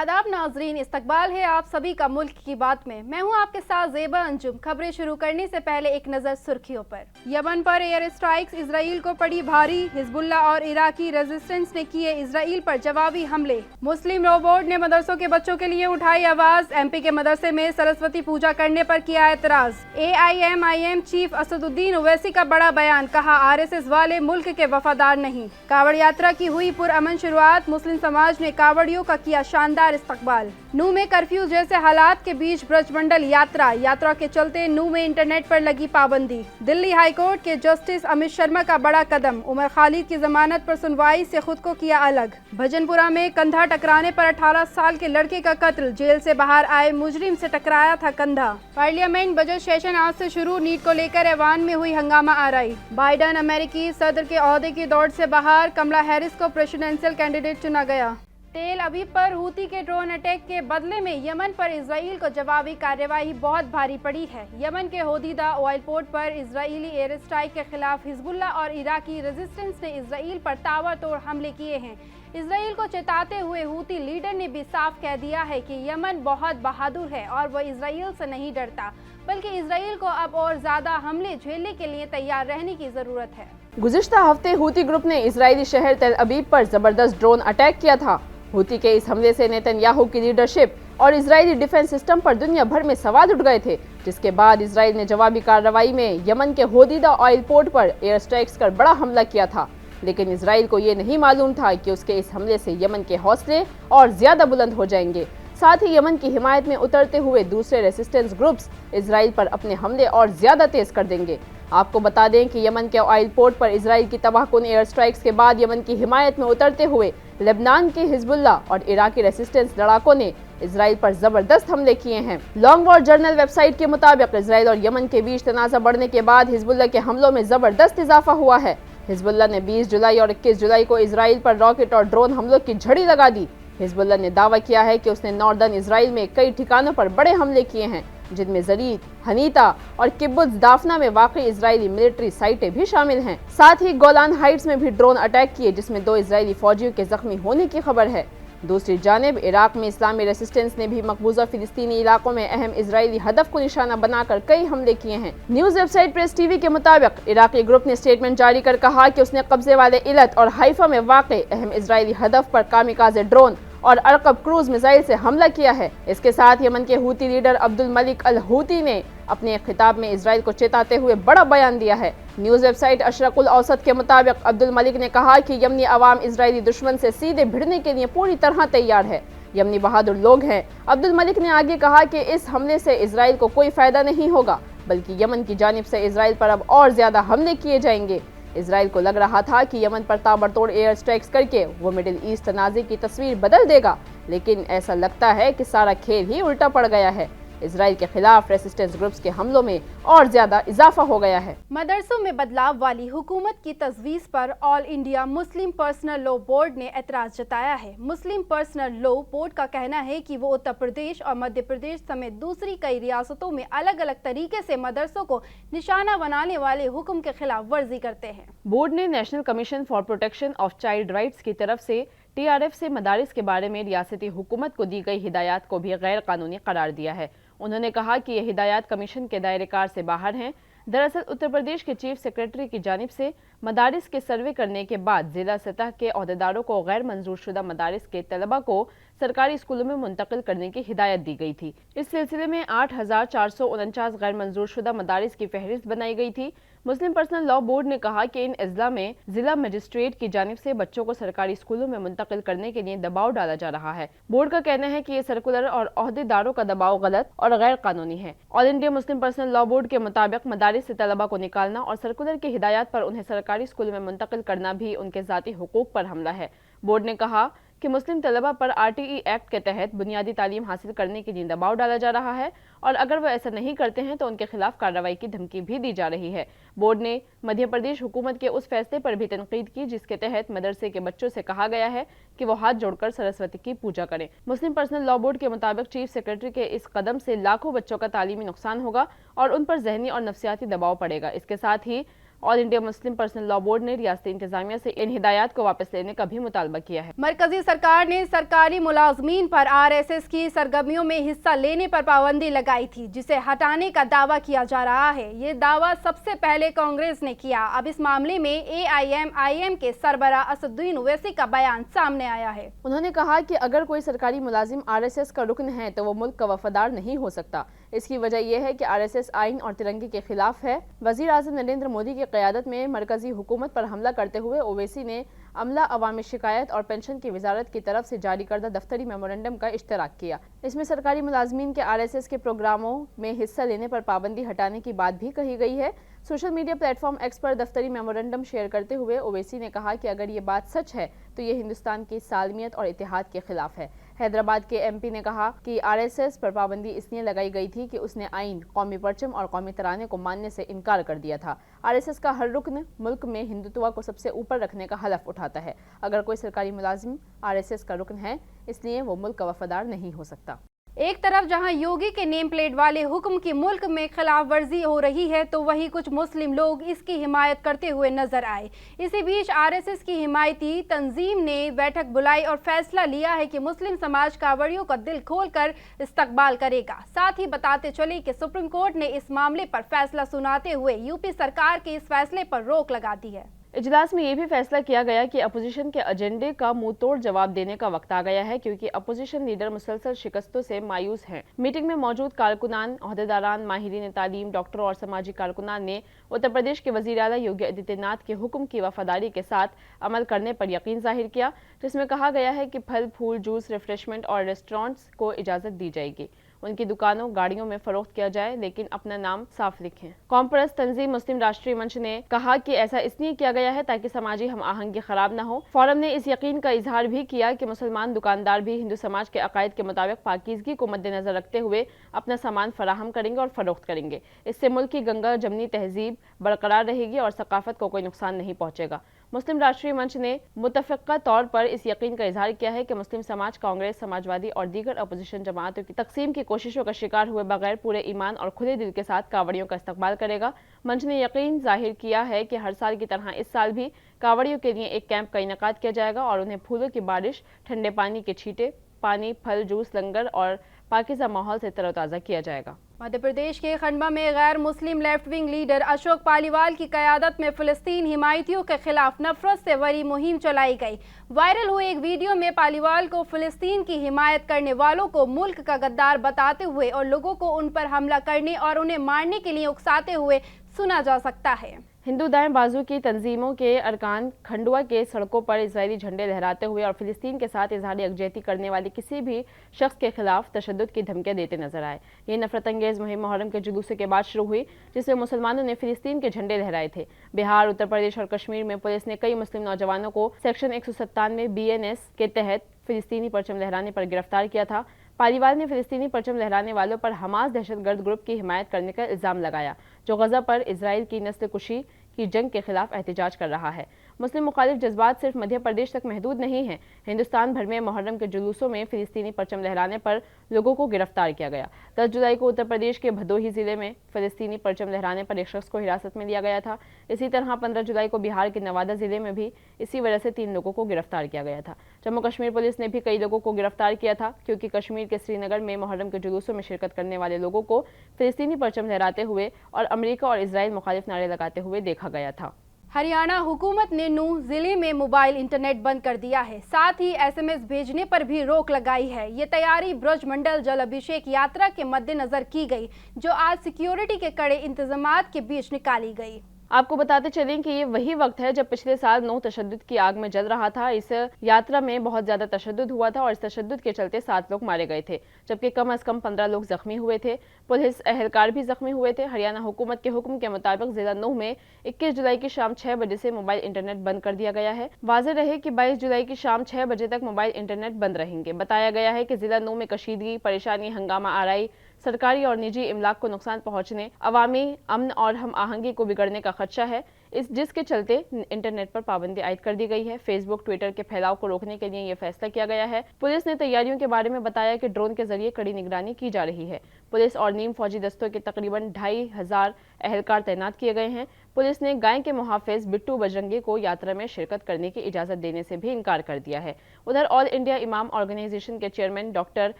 आदाब नाजरीन, इस्तकबाल है आप सभी का मुल्क की बात में। मैं हूं आपके साथ ज़ेबा अंजुम। खबरें शुरू करने से पहले एक नज़र सुर्खियों पर। यमन पर एयर स्ट्राइक्स, इसराइल को पड़ी भारी। हिजबुल्लाह और इराकी रेजिस्टेंस ने किए इसराइल पर जवाबी हमले। मुस्लिम लॉ बोर्ड ने मदरसों के बच्चों के लिए उठाई आवाज़। MP के मदरसे में सरस्वती पूजा करने पर किया एतराज़। AIMIM चीफ असदुद्दीन ओवैसी का बड़ा बयान, कहा RSS वाले मुल्क के वफादार नहीं। कावड़ यात्रा की हुई पुरअमन शुरुआत। मुस्लिम समाज ने कावड़ियों का किया शानदार इस्तकबाल। नू में कर्फ्यू जैसे हालात के बीच ब्रजमंडल यात्रा के चलते नू में इंटरनेट पर लगी पाबंदी। दिल्ली हाईकोर्ट के जस्टिस अमित शर्मा का बड़ा कदम। उमर खालिद की जमानत पर सुनवाई से खुद को किया अलग। भजनपुरा में कंधा टकराने पर 18 साल के लड़के का कत्ल। जेल से बाहर आए मुजरिम से टकराया था कंधा। पार्लियामेंट बजट सेशन आज से शुरू। नीट को लेकर ऐवान में हुई हंगामा आराई। बाइडन अमेरिकी सदर के ओहदे की दौड़ से बाहर। कमला हैरिस को प्रेसिडेंशियल कैंडिडेट चुना गया। तेल अवीव पर हूती के ड्रोन अटैक के बदले में यमन पर इसराइल को जवाबी कार्यवाही बहुत भारी पड़ी है। यमन के होदीदा ऑयल पोर्ट पर इजरायली एयर स्ट्राइक के खिलाफ हिजबुल्लाह और इराकी रेजिस्टेंस ने इसराइल पर ताबड़तोड़ हमले किए हैं। इसराइल को चेताते हुए हूती लीडर ने भी साफ कह दिया है कि यमन बहुत बहादुर है और वह इसराइल से नहीं डरता, बल्कि इसराइल को अब और ज्यादा हमले झेलने के लिए तैयार रहने की जरूरत है। गुज़िश्ता हफ्ते हूती ग्रुप ने इजरायली शहर तेल अवीव पर जबरदस्त ड्रोन अटैक किया था। हूती के इस हमले से नेतन्याहू की लीडरशिप और इजरायली डिफेंस सिस्टम पर दुनिया भर में सवाल उठ गए थे, जिसके बाद इजराइल ने जवाबी कार्रवाई में यमन के होदीदा ऑयल पोर्ट पर एयर स्ट्राइक्स कर बड़ा हमला किया था। लेकिन इजराइल को ये नहीं मालूम था कि उसके इस हमले से यमन के हौसले और ज्यादा बुलंद हो जाएंगे। साथ ही यमन की हिमायत में उतरते हुए दूसरे रेसिस्टेंस ग्रुप्स इजराइल पर अपने हमले और ज्यादा तेज कर देंगे। आपको बता दें कि यमन के ऑयल पोर्ट पर इजराइल की तबाहकुन एयर स्ट्राइक्स के बाद यमन की हिमायत में उतरते हुए लेबनान के हिजबुल्लाह और इराकी रेसिस्टेंस लड़ाकों ने इजराइल पर जबरदस्त हमले किए हैं। लॉन्ग वॉर जर्नल वेबसाइट के मुताबिक इजराइल और यमन के बीच तनाज़ा बढ़ने के बाद हिजबुल्लाह के हमलों में जबरदस्त इजाफा हुआ है। हिजबुल्लाह ने 20 जुलाई और 21 जुलाई को इजराइल पर रॉकेट और ड्रोन हमलों की झड़ी लगा दी। हिजबुल्लाह ने दावा किया है कि उसने नॉर्दर्न इजराइल में कई ठिकानों पर बड़े हमले किए हैं, जिनमें जरीत, हनीता और किब्बुत्ज दाफना में वाकई इजरायली मिलिट्री साइटें भी शामिल हैं। साथ ही गोलान हाइट्स में भी ड्रोन अटैक किए, जिसमें 2 इजरायली फौजियों के जख्मी होने की खबर है। दूसरी जानिब इराक में इस्लामी रेसिस्टेंस ने भी मकबूजा फिलिस्तीनी इलाकों में अहम इजरायली हदफ को निशाना बनाकर कई हमले किए हैं। न्यूज वेबसाइट प्रेस टीवी के मुताबिक इराकी ग्रुप ने स्टेटमेंट जारी कर कहा कि उसने कब्जे वाले इलत और हाइफा में वाक़ई अहम इजरायली हदफ पर कामिकाज़े ड्रोन और अरकब क्रूज मिसाइल से हमला किया है। इसके साथ यमन के Houthi leader Abdul Malik al Houthi ने अपने खिताब में इजराइल को चेताते हुए बड़ा बयान दिया है। न्यूज वेबसाइट अशरकुल औसत के मुताबिक अब्दुल मलिक ने कहा कि यमनी अवाम इजरायली दुश्मन से सीधे भिड़ने के लिए पूरी तरह तैयार है। यमनी बहादुर लोग हैं। अब्दुल मलिक ने आगे कहा कि इस हमले से इजराइल को कोई फायदा नहीं होगा, बल्कि यमन की जानिब से इजराइल पर अब और ज्यादा हमले किए जाएंगे। इजराइल को लग रहा था कि यमन पर ताबड़तोड़ एयर स्ट्राइक्स करके वो मिडिल ईस्ट तनाज़े की तस्वीर बदल देगा, लेकिन ऐसा लगता है कि सारा खेल ही उल्टा पड़ गया है। इजराइल के खिलाफ रेसिस्टेंस ग्रुप्स के हमलों में और ज्यादा इजाफा हो गया है। मदरसों में बदलाव वाली हुकूमत की तजवीज़ पर all India Muslim personal law board ने एतराज़ जताया है। मुस्लिम पर्सनल लॉ बोर्ड का कहना है कि वो उत्तर प्रदेश और मध्य प्रदेश समेत दूसरी कई रियासतों में अलग अलग तरीके से मदरसों को निशाना बनाने वाले हुक्म के खिलाफ वर्जी करते हैं। बोर्ड ने national commission for protection of child rights की तरफ से TRF से मदारिस के बारे में रियासती हुकूमत को दी गई हिदायत को भी गैर कानूनी करार दिया है। उन्होंने कहा कि ये हिदायत कमीशन के दायरेकार से बाहर हैं। दरअसल उत्तर प्रदेश के चीफ सेक्रेटरी की जानिब से मदारिस के सर्वे करने के बाद जिला सतह के अहदेदारों को गैर मंजूर शुदा मदारिस के तलबा को सरकारी स्कूलों में मुंतकिल करने की हिदायत दी गई थी। इस सिलसिले में 8,449 गैर मंजूर शुदा मदारिस की फहरिस्त बनाई गई थी। मुस्लिम पर्सनल लॉ बोर्ड ने कहा कि इन अजला में जिला मजिस्ट्रेट की जानिब से बच्चों को सरकारी स्कूलों में मुंतकिल करने के लिए दबाव डाला जा रहा है। बोर्ड का कहना है कि ये सर्कुलर और अहदेदारों का दबाव गलत और गैर कानूनी है। All India Muslim personal law board के मुताबिक मदारिस से तलबा को निकालना और सर्कुलर की हिदायत पर उन्हें सरकारी स्कूलों में मुंतकिल करना भी उनके ज़ाती हुकूक पर हमला है। बोर्ड ने कहा कि मुस्लिम तलबा पर RTE एक्ट के तहत बुनियादी तालीम हासिल करने के लिए दबाव डाला जा रहा है और अगर वह ऐसा नहीं करते हैं तो उनके खिलाफ कार्रवाई की धमकी भी दी जा रही है। बोर्ड ने मध्य प्रदेश हुकूमत के उस फैसले पर भी तनकीद की जिसके तहत मदरसे के बच्चों से कहा गया है कि वो हाथ जोड़कर सरस्वती की पूजा करें। मुस्लिम पर्सनल लॉ बोर्ड के मुताबिक चीफ सेक्रेटरी के इस कदम से लाखों बच्चों का तालीमी नुकसान होगा और उन पर जहनी और नफ्सियाती दबाव पड़ेगा। इसके साथ ही all India Muslim personal law board ने रियासती इंतजामिया से इन हिदायत को वापस लेने का भी मुतालबा किया है। मरकजी सरकार ने सरकारी मुलाजमीन पर आरएसएस की सरगर्मियों में हिस्सा लेने पर पाबंदी लगाई थी, जिसे हटाने का दावा किया जा रहा है। ये दावा सबसे पहले कांग्रेस ने किया। अब इस मामले में एआईएमआईएम के सरबराह असदुद्दीन ओवैसी का बयान सामने आया है। उन्होंने कहा कि अगर कोई सरकारी मुलाजिम आरएसएस का रुकन है तो वो मुल्क का वफादार नहीं हो सकता। इसकी वजह यह है कि आरएसएस आइन और तिरंगे के खिलाफ है। वजीर आज़म नरेंद्र मोदी की क़यादत में मरकजी हुकूमत पर हमला करते हुए ओवैसी ने अमला, अवामी शिकायत और पेंशन की वजारत की तरफ से जारी करदा दफ्तरी मेमोरेंडम का इश्तराक किया। इसमें सरकारी मुलाजमीन के आरएसएस के प्रोग्रामों में हिस्सा लेने पर पाबंदी हटाने की बात भी कही गई है। सोशल मीडिया प्लेटफॉर्म एक्स पर दफ्तरी मेमोरेंडम शेयर करते हुए ओवैसी ने कहा कि अगर ये बात सच है तो ये हिंदुस्तान की सालमियत और इतिहाद के खिलाफ है। हैदराबाद के एमपी ने कहा कि आरएसएस पर पाबंदी इसलिए लगाई गई थी कि उसने आइन, कौमी परचम और कौमी तराने को मानने से इनकार कर दिया था। आरएसएस का हर रुकन मुल्क में हिंदुत्व को सबसे ऊपर रखने का हलफ उठाता है। अगर कोई सरकारी मुलाजिम आरएसएस का रुकन है, इसलिए वो मुल्क का वफादार नहीं हो सकता। एक तरफ जहां योगी के नेम प्लेट वाले हुक्म की मुल्क में खिलाफ वर्जी हो रही है, तो वहीं कुछ मुस्लिम लोग इसकी हिमायत करते हुए नजर आए। इसी बीच आरएसएस की हिमायती तंजीम ने बैठक बुलाई और फैसला लिया है कि मुस्लिम समाज कांवड़ियों का दिल खोलकर इस्तकबाल करेगा। साथ ही बताते चले कि सुप्रीम कोर्ट ने इस मामले पर फैसला सुनाते हुए यूपी सरकार के इस फैसले पर रोक लगा दी है। इजलास में यह भी फैसला किया गया कि अपोजिशन के एजेंडे का मुंह तोड़ जवाब देने का वक्त आ गया है, क्योंकि अपोजिशन लीडर मुसलसल शिकस्तों से मायूस हैं। मीटिंग में मौजूद कारकुनान, ओहदेदारान, माहिरीन तालीम, डॉक्टरों और समाजी कारकुनान ने उत्तर प्रदेश के वजीर आला योगी आदित्यनाथ के हुक्म की वफादारी के साथ अमल करने पर यकीन जाहिर किया, जिसमें कहा गया है कि फल, फूल, जूस, रिफ्रेशमेंट और रेस्टोरेंट्स को इजाजत दी जाएगी। उनकी दुकानों, गाड़ियों में फरोख्त किया जाए, लेकिन अपना नाम साफ लिखें। कॉमप्रस तंजीम मुस्लिम राष्ट्रीय मंच ने कहा कि ऐसा इसलिए किया गया है ताकि समाजी हम आहंगी खराब न हो। फोरम ने इस यकीन का इजहार भी किया कि मुसलमान दुकानदार भी हिंदू समाज के अकायद के मुताबिक पाकीज़गी को मद्देनजर रखते हुए अपना सामान फराहम करेंगे और फरोख्त करेंगे। इससे मुल्क की गंगा जमनी तहजीब बरकरार रहेगी और सकाफत को कोई नुकसान नहीं पहुंचेगा। मुस्लिम राष्ट्रीय मंच ने मुतफ़िक़ा तौर पर इस यकीन का इजहार किया है कि मुस्लिम समाज कांग्रेस, समाजवादी और दीगर अपोजिशन जमातों की तकसीम की कोशिशों का शिकार हुए बगैर पूरे ईमान और खुले दिल के साथ कांवड़ियों का इस्तकबाल करेगा। मंच ने यकीन जाहिर किया है कि हर साल की तरह इस साल भी कांवड़ियों के लिए एक कैंप का इनेकाद किया जाएगा और उन्हें फूलों की बारिश, ठंडे पानी के छींटे, पानी, फल, जूस, लंगर और पाकीज़ा माहौल से तरोताज़ा किया जाएगा। मध्य प्रदेश के खंडवा में गैर मुस्लिम left wing leader Ashok Paliwal की क़यादत में फ़िलिस्तीन हिमायतियों के खिलाफ नफरत से भरी मुहिम चलाई गई। वायरल हुए एक वीडियो में पालीवाल को फ़िलिस्तीन की हिमायत करने वालों को मुल्क का गद्दार बताते हुए और लोगों को उन पर हमला करने और उन्हें मारने के लिए उकसाते हुए सुना जा सकता है। हिंदू दाएं बाजू की तंजीमों के अरकान खंडवा के सड़कों पर इजरायली झंडे लहराते हुए और फिलिस्तीन के साथ इजहार यकजहती करने वाले किसी भी शख्स के खिलाफ तशद्दुद की धमकियां देते नजर आए। ये नफरत अंगेज मुहिम मुहर्रम के जुलूस के बाद शुरू हुई, जिसमें मुसलमानों ने फिलिस्तीन के झंडे लहराए थे। बिहार, उत्तर प्रदेश और कश्मीर में पुलिस ने कई मुस्लिम नौजवानों को सेक्शन 197 BNS के तहत फिलिस्तीनी परचम लहराने पर गिरफ्तार किया था। पालीवाल ने फिलिस्तीनी परचम लहराने वालों पर हमास दहशतगर्द ग्रुप की हिमायत करने का इल्जाम लगाया, जो गजा पर इसराइल की नस्ल कुशी की जंग के खिलाफ एहतजाज कर रहा है। मुस्लिम मुखालिफ जज्बात सिर्फ मध्य प्रदेश तक महदूद नहीं हैं। हिंदुस्तान भर में मुहर्रम के जुलूसों में फिलिस्तीनी परचम लहराने पर लोगों को गिरफ्तार किया गया। 10 जुलाई को उत्तर प्रदेश के भदोही जिले में फिलिस्तीनी परचम लहराने पर एक शख्स को हिरासत में लिया गया था। इसी तरह 15 जुलाई को बिहार के नवादा जिले में भी इसी वजह से 3 लोगों को गिरफ्तार किया गया था। जम्मू कश्मीर पुलिस ने भी कई लोगों को गिरफ्तार किया था, क्योंकि कश्मीर के श्रीनगर में मुहर्रम के जुलूसों में शिरकत करने वाले लोगों को फिलिस्तीनी परचम लहराते हुए और अमेरिका और इजराइल मुखालिफ नारे लगाते हुए देखा गया था। हरियाणा हुकूमत ने नूंह जिले में मोबाइल इंटरनेट बंद कर दिया है। साथ ही SMS भेजने पर भी रोक लगाई है। ये तैयारी ब्रजमंडल जल अभिषेक यात्रा के मद्देनजर की गई, जो आज सिक्योरिटी के कड़े इंतजामात के बीच निकाली गई। आपको बताते चलें कि ये वही वक्त है जब पिछले साल नूंह तशद्दुद की आग में जल रहा था। इस यात्रा में बहुत ज्यादा तशद्दुद हुआ था और इस तशद्दुद के चलते 7 लोग मारे गए थे, जबकि कम अज कम 15 लोग जख्मी हुए थे। पुलिस एहलकार भी जख्मी हुए थे। हरियाणा हुकूमत के हुक्म के मुताबिक जिला नूंह में 21 जुलाई की शाम 6 बजे से मोबाइल इंटरनेट बंद कर दिया गया है। वाज़ेह रहे कि 22 जुलाई की शाम 6 बजे तक मोबाइल इंटरनेट बंद रहेंगे। बताया गया है कि जिला नूंह में कशीदगी, परेशानी, हंगामा आराई, सरकारी और निजी इमलाक को नुकसान पहुंचने, अवामी अमन और हम आहंगी को बिगड़ने का खदशा है, जिसके चलते इंटरनेट पर पाबंदी आयद कर दी गई है। फेसबुक, ट्विटर के फैलाव को रोकने के लिए यह फैसला किया गया है। पुलिस ने तैयारियों के बारे में बताया कि ड्रोन के जरिए कड़ी निगरानी की जा रही है। पुलिस और नीम फौजी दस्तों के तकरीबन 2500 एहलकार तैनात किए गए हैं। पुलिस ने गाय के मुहाफिज बिट्टू बजरंगी को यात्रा में शिरकत करने की इजाजत देने से भी इनकार कर दिया है। उधर ऑल इंडिया इमाम ऑर्गेनाइजेशन के चेयरमैन डॉक्टर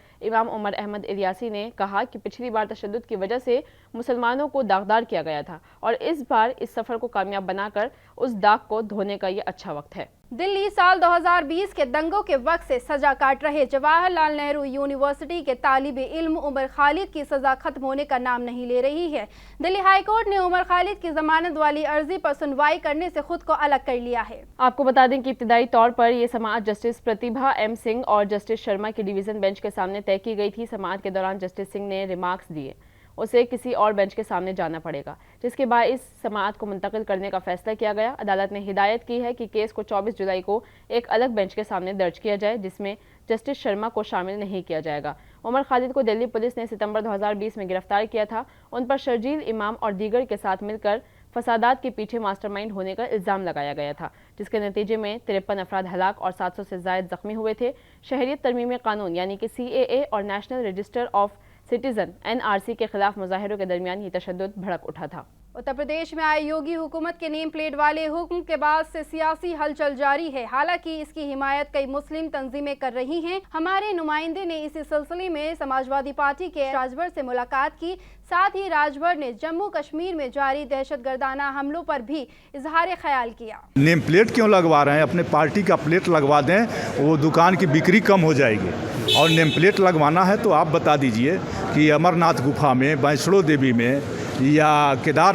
इमाम उमर अहमद इलियासी ने कहा कि पिछली बार तशद्दुद की वजह से मुसलमानों को दागदार किया गया था और इस बार इस सफर को कामयाब बनाकर उस दाग को धोने का ये अच्छा वक्त है। दिल्ली साल 2020 के दंगों के वक्त से सजा काट रहे जवाहरलाल नेहरू यूनिवर्सिटी के तालिबे इल्म उमर खालिद की सजा खत्म होने का नाम नहीं ले रही है। दिल्ली हाईकोर्ट ने उमर खालिद की जमानत वाली अर्जी पर सुनवाई करने से खुद को अलग कर लिया है। आपको बता दें कि इब्तिदाई तौर पर यह समाअत जस्टिस प्रतिभा एम सिंह और जस्टिस शर्मा की डिवीजन बेंच के सामने तय की गई थी। समाअत के दौरान जस्टिस सिंह ने रिमार्क्स दिए, उसे किसी और बेंच के सामने जाना पड़ेगा, जिसके बाद इस समाअत को मुंतकिल करने का फैसला किया गया। अदालत ने हिदायत की है कि केस को 24 जुलाई को एक अलग बेंच के सामने दर्ज किया जाए, जिसमें जस्टिस शर्मा को शामिल नहीं किया जाएगा। उमर खालिद को दिल्ली पुलिस ने सितंबर 2020 में गिरफ्तार किया था। उन पर शर्जील इमाम और दीगर के साथ मिलकर फसादात के पीछे मास्टरमाइंड होने का इल्जाम लगाया गया था, जिसके नतीजे में 53 अफराद हलाक और 700 से ज्यादा जख्मी हुए थे। शहरियत तरमीमी कानून यानी कि CAA और national register of citizen NRC के खिलाफ मुजाहिरों के दरमियान ये तशद्दुद भड़क उठा था। उत्तर प्रदेश में आई योगी हुकूमत के नेम प्लेट वाले हुक्म के बाद से सियासी हलचल जारी है। हालांकि इसकी हिमायत कई मुस्लिम तंजीमें कर रही हैं। हमारे नुमाइंदे ने इसी सिलसिले में समाजवादी पार्टी के राजभर से मुलाकात की। साथ ही राजभर ने जम्मू कश्मीर में जारी दहशतगर्दाना हमलों पर भी इजहार ख्याल किया। नेम प्लेट क्यों लगवा रहे हैं? अपने पार्टी का प्लेट लगवा दें, वो दुकान की बिक्री कम हो जाएगी। और नेम प्लेट लगवाना है तो आप बता दीजिए कि अमरनाथ गुफा में, वैष्णो देवी में या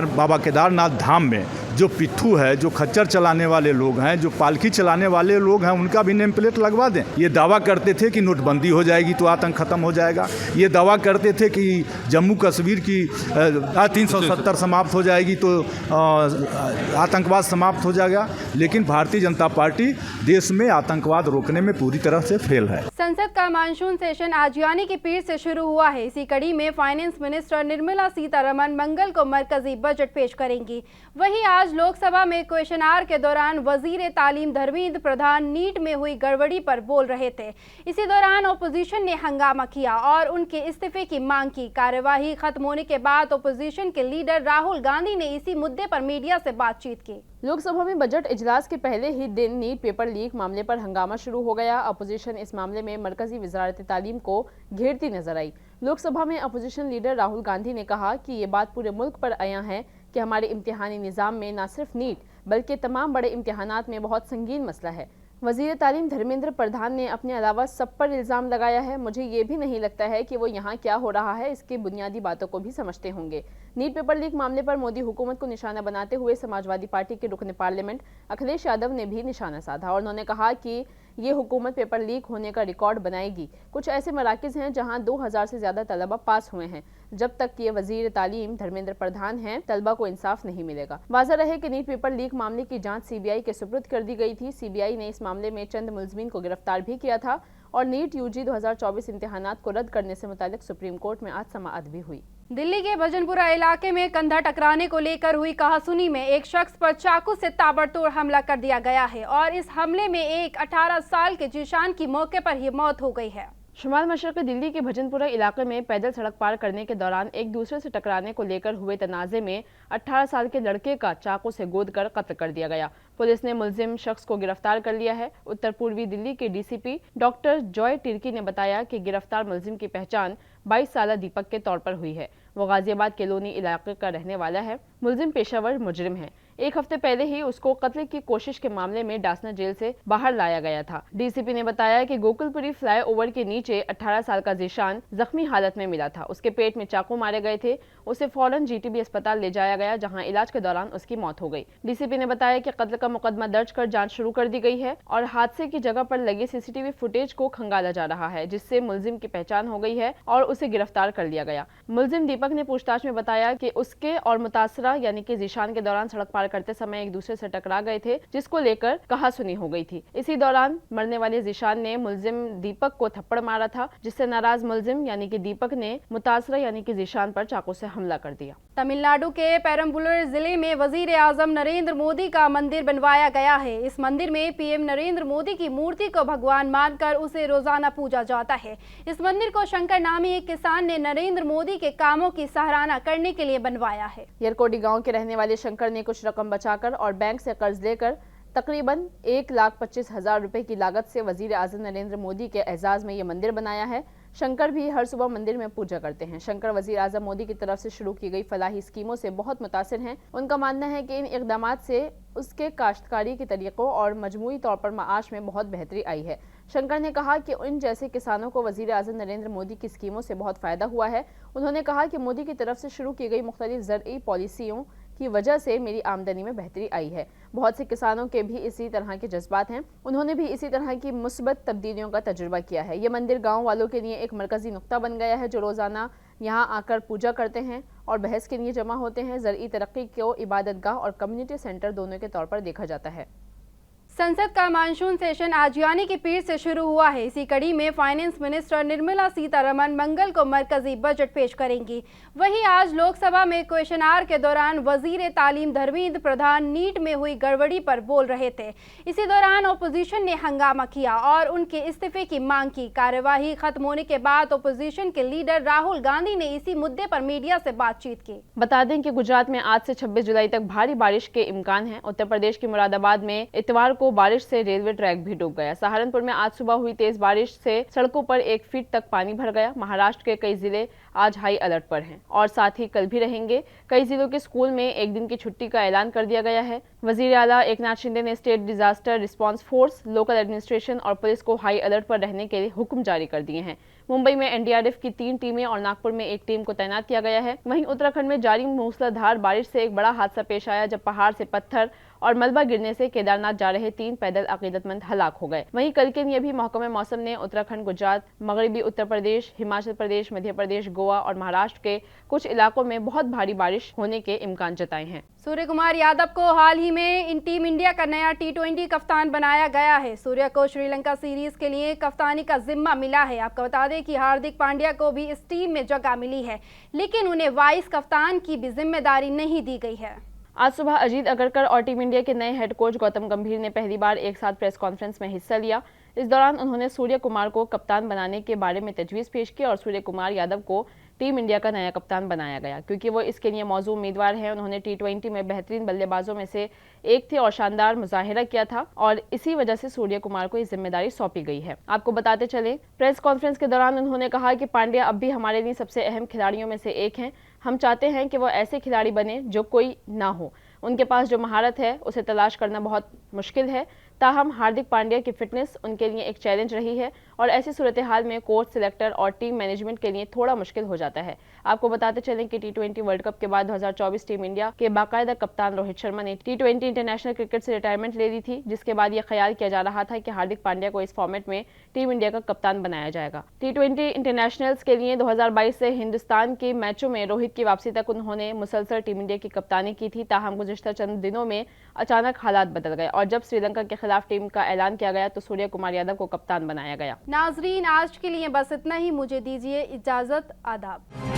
बाबा केदारनाथ धाम में जो पिट्ठू है, जो खच्चर चलाने वाले लोग हैं, जो पालकी चलाने वाले लोग हैं, उनका भी नेम प्लेट लगवा दें। ये दावा करते थे कि नोटबंदी हो जाएगी तो आतंक खत्म हो जाएगा। ये दावा करते थे कि जम्मू कश्मीर की 370 समाप्त हो जाएगी तो आतंकवाद समाप्त हो जाएगा। लेकिन भारतीय जनता पार्टी देश में आतंकवाद रोकने में पूरी तरह से फेल है। संसद का मानसून सेशन आज यानी कि पीर से शुरू हुआ है। इसी कड़ी में फाइनेंस मिनिस्टर निर्मला सीतारमण मंगल को मरकजी बजट पेश करेंगी। वहीं आज लोकसभा में क्वेश्चन आवर के दौरान वजीर तालीम धर्मेंद्र प्रधान नीट में हुई गड़बड़ी पर बोल रहे थे। इसी दौरान ओपोजिशन ने हंगामा किया और उनके इस्तीफे की मांग की। कार्यवाही खत्म होने के बाद ओपोजिशन के लीडर राहुल गांधी ने इसी मुद्दे पर मीडिया से बातचीत की। लोकसभा में बजट इजलास के पहले ही दिन नीट पेपर लीक मामले पर हंगामा शुरू हो गया। अपोजिशन इस मामले में मरकजी वजारत तालीम को घेरती नजर आई। लोकसभा में अपोजिशन लीडर राहुल गांधी ने कहा कि ये बात पूरे मुल्क पर आया है कि हमारे इम्तिहानी निज़ाम में न सिर्फ नीट बल्कि तमाम बड़े इम्तिहानात में बहुत संगीन मसला है। वजीर तालीम धर्मेंद्र प्रधान ने अपने अलावा सब पर इल्ज़ाम लगाया है। मुझे ये भी नहीं लगता है कि वो यहाँ क्या हो रहा है इसकी बुनियादी बातों को भी समझते होंगे। नीट पेपर लीक मामले पर मोदी हुकूमत को निशाना बनाते हुए समाजवादी पार्टी के रुकन पार्लियामेंट अखिलेश यादव ने भी निशाना साधा और उन्होंने कहा कि ये हुकूमत पेपर लीक होने का रिकॉर्ड बनाएगी। कुछ ऐसे मराकिज़ हैं जहां 2000 से ज़्यादा तलबा पास हुए हैं। जब तक ये वजीर तालीम धर्मेंद्र प्रधान हैं, तलबा को इंसाफ नहीं मिलेगा। वाज़ह रहे कि नीट पेपर लीक मामले की जांच CBI के सुपुर्द कर दी गई थी। CBI ने इस मामले में चंद मुलज़मीन को गिरफ्तार भी किया था और नीट UG 2024 इम्तिहानात को रद्द करने से मुतालिक सुप्रीम कोर्ट में आज समाअत भी हुई। दिल्ली के भजनपुरा इलाके में कंधा टकराने को लेकर हुई कहासुनी में एक शख्स पर चाकू से ताबड़तोड़ हमला कर दिया गया है और इस हमले में एक 18 साल के जीशान की मौके पर ही मौत हो गई है। शुमाल मशरक़ी दिल्ली के भजनपुरा इलाके में पैदल सड़क पार करने के दौरान एक दूसरे से टकराने को लेकर हुए तनाज़े में 18 साल के लड़के का चाकू से गोद कर कत्ल कर दिया गया। पुलिस ने मुलजिम शख्स को गिरफ्तार कर लिया है। उत्तर पूर्वी दिल्ली के DCP डॉक्टर जॉय टिर्की ने बताया कि गिरफ्तार मुलजिम की पहचान 22 साला दीपक के तौर पर हुई है। वो गाजियाबाद कॉलोनी इलाके का रहने वाला है। मुलजिम पेशावर मुजरिम है। एक हफ्ते पहले ही उसको कत्ल की कोशिश के मामले में डासना जेल से बाहर लाया गया था। DCP ने बताया कि गोकुलपुरी फ्लाईओवर के नीचे 18 साल का जीशान जख्मी हालत में मिला था। उसके पेट में चाकू मारे गए थे। उसे फौरन GTB अस्पताल ले जाया गया, जहां इलाज के दौरान उसकी मौत हो गई। DCP ने बताया कि कत्ल का मुकदमा दर्ज कर जांच शुरू कर दी गई है और हादसे की जगह पर लगे CCTV फुटेज को खंगाला जा रहा है, जिससे मुलजिम की पहचान हो गई है और उसे गिरफ्तार कर लिया गया। मुलजिम दीपक ने पूछताछ में बताया कि उसके और मुतासरा यानी कि जीशान के दौरान सड़क पार पार करते समय एक दूसरे से टकरा गए थे, जिसको लेकर कहासुनी हो गई थी। इसी दौरान मरने वाले जीशान ने मुलजिम दीपक को थप्पड़ मारा था, जिससे नाराज मुलजिम यानी कि दीपक ने मुतासरा यानी कि जीशान पर चाकू से हमला कर दिया। तमिलनाडु के पेरम्बलूर जिले में वजीर आजम नरेंद्र मोदी का मंदिर बनवाया गया है। इस मंदिर में पीएम नरेंद्र मोदी की मूर्ति को भगवान मानकर उसे रोजाना पूजा जाता है। इस मंदिर को शंकर नामी एक किसान ने नरेंद्र मोदी के कामों की सराहना करने के लिए बनवाया है। यरकोडी गांव के रहने वाले शंकर ने कुछ रकम बचाकर और बैंक से कर्ज लेकर तकरीबन 1,25,000 रुपए की लागत से वजीर आजम नरेंद्र मोदी के एजाज में ये मंदिर बनाया है। शंकर भी हर सुबह मंदिर में पूजा करते हैं। शंकर वजीर आजम मोदी की तरफ से शुरू की गई फलाही स्कीमों से बहुत मुतासिर हैं। उनका मानना है कि इन इकदामात से उसके काश्तकारी के तरीकों और मजमूई तौर पर माआश में बहुत बेहतरी आई है। शंकर ने कहा कि उन जैसे किसानों को वजीर आजम नरेंद्र मोदी की स्कीमों से बहुत फायदा हुआ है। उन्होंने कहा कि मोदी की तरफ से शुरू की गई मुख्तलिफ ज़रई पॉलिसियों की वजह से मेरी आमदनी में बेहतरी आई है। बहुत से किसानों के भी इसी तरह के जज्बात हैं। उन्होंने भी इसी तरह की मुस्बत तब्दीलियों का तजुर्बा किया है। ये मंदिर गांव वालों के लिए एक मरकजी नुक्ता बन गया है, जो रोजाना यहाँ आकर पूजा करते हैं और बहस के लिए जमा होते हैं। ज़रई तरक्की को इबादतगाह और कम्युनिटी सेंटर दोनों के तौर पर देखा जाता है। संसद का मानसून सेशन आज यानी कि पीर से शुरू हुआ है। इसी कड़ी में फाइनेंस मिनिस्टर निर्मला सीतारमण मंगल को मरकजी बजट पेश करेंगी। वहीं आज लोकसभा में क्वेश्चन आवर के दौरान वजीर तालीम धर्मेंद्र प्रधान नीट में हुई गड़बड़ी पर बोल रहे थे। इसी दौरान ओपोजिशन ने हंगामा किया और उनके इस्तीफे की मांग की। कार्यवाही खत्म होने के बाद ओपोजिशन के लीडर राहुल गांधी ने इसी मुद्दे पर मीडिया से बातचीत की। बता दें कि गुजरात में आज से 26 जुलाई तक भारी बारिश के इम्कान है। उत्तर प्रदेश के मुरादाबाद में इतवार को बारिश से रेलवे ट्रैक भी डूब गया। सहारनपुर में आज सुबह हुई तेज बारिश से सड़कों पर 1 फीट तक पानी भर गया। महाराष्ट्र के कई जिले आज हाई अलर्ट पर हैं और साथ ही कल भी रहेंगे। कई जिलों के स्कूल में एक दिन की छुट्टी का ऐलान कर दिया गया है। वजीर आला एकनाथ शिंदे ने state disaster response force, local administration और पुलिस को हाई अलर्ट पर रहने के लिए हुक्म जारी कर दिए हैं। मुंबई में एनडीआरएफ की 3 टीमें और नागपुर में 1 टीम को तैनात किया गया है। वहीं उत्तराखंड में जारी मूसलाधार बारिश से एक बड़ा हादसा पेश आया, जब पहाड़ से पत्थर और मलबा गिरने से केदारनाथ जा रहे 3 पैदल अकीदतमंद हलाक हो गए। वहीं कल के लिए भी महकमे मौसम ने उत्तराखंड, गुजरात, मगरबी उत्तर प्रदेश, हिमाचल प्रदेश, मध्य प्रदेश, गोवा और महाराष्ट्र के कुछ इलाकों में बहुत भारी बारिश होने के इम्कान जताए हैं। सूर्य कुमार यादव को हाल ही में टीम इंडिया का नया T20 कप्तान बनाया गया है। सूर्य को श्रीलंका सीरीज के लिए कप्तानी का जिम्मा मिला है। आपको बता दें कि हार्दिक पांड्या को भी इस टीम में जगह मिली है, लेकिन उन्हें वाइस कप्तान की भी जिम्मेदारी नहीं दी गई है। आज सुबह अजीत अगरकर और टीम इंडिया के नए हेड कोच गौतम गंभीर ने पहली बार एक साथ प्रेस कॉन्फ्रेंस में हिस्सा लिया। इस दौरान उन्होंने सूर्य कुमार को कप्तान बनाने के बारे में तजवीज़ पेश की और सूर्य कुमार यादव को टीम इंडिया का नया कप्तान बनाया गया, क्योंकि वो इसके लिए मौजूद उम्मीदवार हैं। उन्होंने T20 में बेहतरीन बल्लेबाजों में से एक थे और शानदार मुजाहिरा किया था और इसी वजह से सूर्य कुमार को ये जिम्मेदारी सौंपी गई है। आपको बताते चलें, प्रेस कॉन्फ्रेंस के दौरान उन्होंने कहा कि पांड्या अब भी हमारे लिए सबसे अहम खिलाड़ियों में से एक हैं। हम चाहते हैं कि वो ऐसे खिलाड़ी बने जो कोई ना हो। उनके पास जो महारत है उसे तलाश करना बहुत मुश्किल है। ताहम हार्दिक पांड्या की फिटनेस उनके लिए एक चैलेंज रही है और ऐसी सूरत हाल में कोच, सिलेक्टर और टीम मैनेजमेंट के लिए थोड़ा मुश्किल हो जाता है। आपको बताते चलें कि T20 वर्ल्ड कप के बाद 2024 टीम इंडिया के बाकायदा कप्तान रोहित शर्मा ने T20 इंटरनेशनल क्रिकेट से रिटायरमेंट ले ली थी, जिसके बाद यह ख्याल किया जा रहा था कि हार्दिक पांड्या को इस फॉर्मेट में टीम इंडिया का कप्तान बनाया जाएगा। T20 इंटरनेशनल्स के लिए 2022 से हिंदुस्तान के मैचों में रोहित की वापसी तक उन्होंने मुसलसल टीम इंडिया की कप्तानी की थी। ताहम गुज़िश्ता चंद दिनों में अचानक हालात बदल गए और जब श्रीलंका के खिलाफ टीम का ऐलान किया गया तो सूर्य कुमार यादव को कप्तान बनाया गया। नाजरीन, आज के लिए बस इतना ही। मुझे दीजिए इजाजत। आदाब।